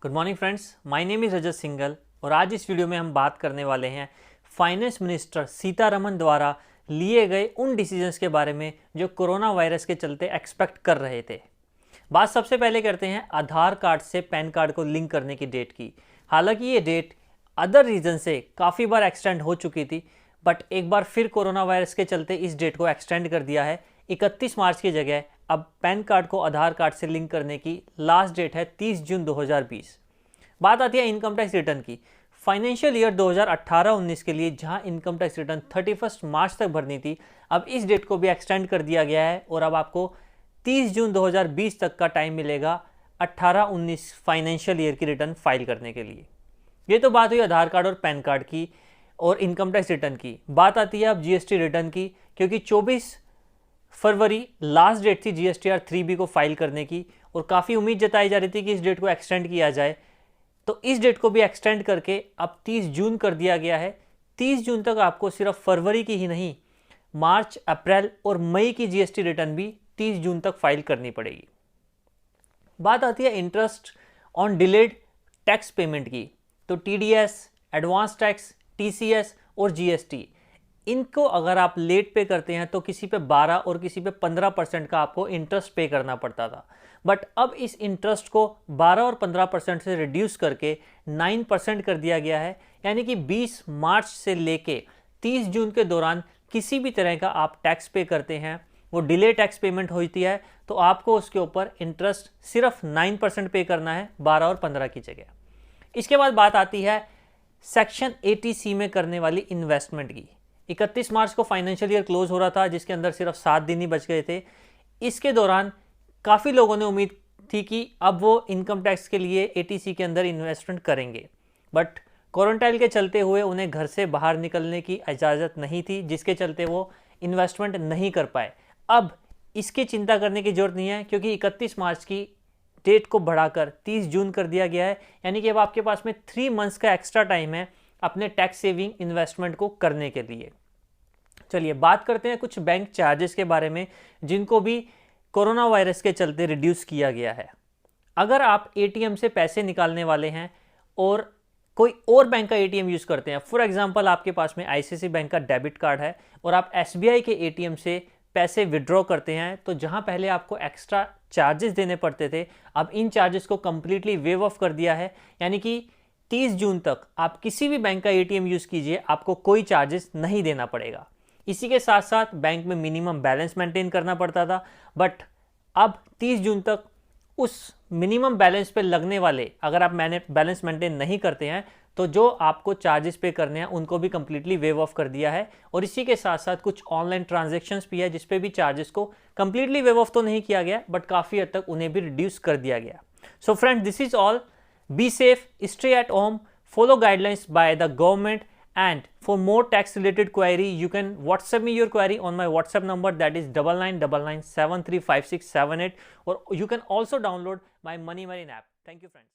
Good morning friends, my name is Rajat Singhal और आज इस वीडियो में हम बात करने वाले हैं फाइनेंस मिनिस्टर सीतारमन द्वारा लिए गए उन डिसीजंस के बारे में जो कोरोना वायरस के चलते एक्सपेक्ट कर रहे थे। बात सबसे पहले करते हैं आधार कार्ड से पैन कार्ड को लिंक करने की डेट की। हालांकि ये डेट अदर रीज़न से काफ़ी बार एक्सटेंड हो चुकी थी, बट एक बार फिर कोरोना वायरस के चलते इस डेट को एक्सटेंड कर दिया है। 31 मार्च की जगह अब पैन कार्ड को आधार कार्ड से लिंक करने की लास्ट डेट है 30 जून 2020। बात आती है इनकम टैक्स रिटर्न की। फाइनेंशियल ईयर 2018-19 के लिए जहां इनकम टैक्स रिटर्न 31 मार्च तक भरनी थी, अब इस डेट को भी एक्सटेंड कर दिया गया है और अब आपको 30 जून 2020 तक का टाइम मिलेगा 18-19 फाइनेंशियल ईयर की रिटर्न फाइल करने के लिए। ये तो बात हुई आधार कार्ड और पैन कार्ड की और इनकम टैक्स रिटर्न की। बात आती है अब जीएसटी रिटर्न की, क्योंकि 24 फरवरी लास्ट डेट थी जीएसटीआर 3B को फाइल करने की और काफ़ी उम्मीद जताई जा रही थी कि इस डेट को एक्सटेंड किया जाए, तो इस डेट को भी एक्सटेंड करके अब 30 जून कर दिया गया है। 30 जून तक आपको सिर्फ फरवरी की ही नहीं, मार्च, अप्रैल और मई की जीएसटी रिटर्न भी 30 जून तक फाइल करनी पड़ेगी। बात आती है interest on delayed tax payment की, तो टीडीएस, एडवांस टैक्स, टीसीएस और जीएसटी, इनको अगर आप लेट पे करते हैं तो किसी पे 12 और किसी पे 15% का आपको इंटरेस्ट पे करना पड़ता था। बट अब इस इंटरेस्ट को 12 और 15% से रिड्यूस करके 9% कर दिया गया है। यानी कि 20 मार्च से लेके 30 जून के दौरान किसी भी तरह का आप टैक्स पे करते हैं, वो डिले टैक्स पेमेंट होती है, तो आपको उसके ऊपर इंटरेस्ट सिर्फ 9% पे करना है, 12 और 15 की जगह। इसके बाद बात आती है सेक्शन 80C में करने वाली इन्वेस्टमेंट की। 31 मार्च को फाइनेंशियल ईयर क्लोज हो रहा था, जिसके अंदर सिर्फ 7 दिन ही बच गए थे। इसके दौरान काफ़ी लोगों ने उम्मीद थी कि अब वो इनकम टैक्स के लिए 80C के अंदर इन्वेस्टमेंट करेंगे, बट क्वारंटाइन के चलते हुए उन्हें घर से बाहर निकलने की इजाज़त नहीं थी, जिसके चलते वो इन्वेस्टमेंट नहीं कर पाए। अब इसकी चिंता करने की जरूरत नहीं है, क्योंकि 31 मार्च की डेट को बढ़ाकर 30 जून कर दिया गया है। यानी कि अब आपके पास में 3 मंथ्स का एक्स्ट्रा टाइम है अपने टैक्स सेविंग इन्वेस्टमेंट को करने के लिए। चलिए बात करते हैं कुछ बैंक चार्जेस के बारे में, जिनको भी कोरोना वायरस के चलते रिड्यूस किया गया है। अगर आप एटीएम से पैसे निकालने वाले हैं और कोई और बैंक का एटीएम यूज़ करते हैं, फॉर एग्जांपल आपके पास में आईसीआईसीआई बैंक का डेबिट कार्ड है और आप एसबीआई के एटीएम से पैसे विड्रॉ करते हैं, तो जहां पहले आपको एक्स्ट्रा चार्जेस देने पड़ते थे, अब इन चार्जेस को कंप्लीटली वेव ऑफ कर दिया है। यानी कि 30 जून तक आप किसी भी बैंक का एटीएम यूज़ कीजिए, आपको कोई चार्जेस नहीं देना पड़ेगा। इसी के साथ साथ बैंक में मिनिमम बैलेंस मेंटेन करना पड़ता था, बट अब 30 जून तक उस मिनिमम बैलेंस पे लगने वाले, अगर आप बैलेंस मेंटेन नहीं करते हैं, तो जो आपको चार्जेस पे करने हैं उनको भी कंप्लीटली वेव ऑफ कर दिया है। और इसी के साथ साथ कुछ ऑनलाइन ट्रांजैक्शंस भी है जिसपे भी चार्जेस को कंप्लीटली वेव ऑफ तो नहीं किया गया, बट काफ़ी हद तक उन्हें भी रिड्यूस कर दिया गया। So friends, this is all. Be safe, stay at home, follow guidelines by the government, and for more tax related query you can WhatsApp me your query on my WhatsApp number, that is 9999735678, or you can also download my Money Marine app. Thank you friends.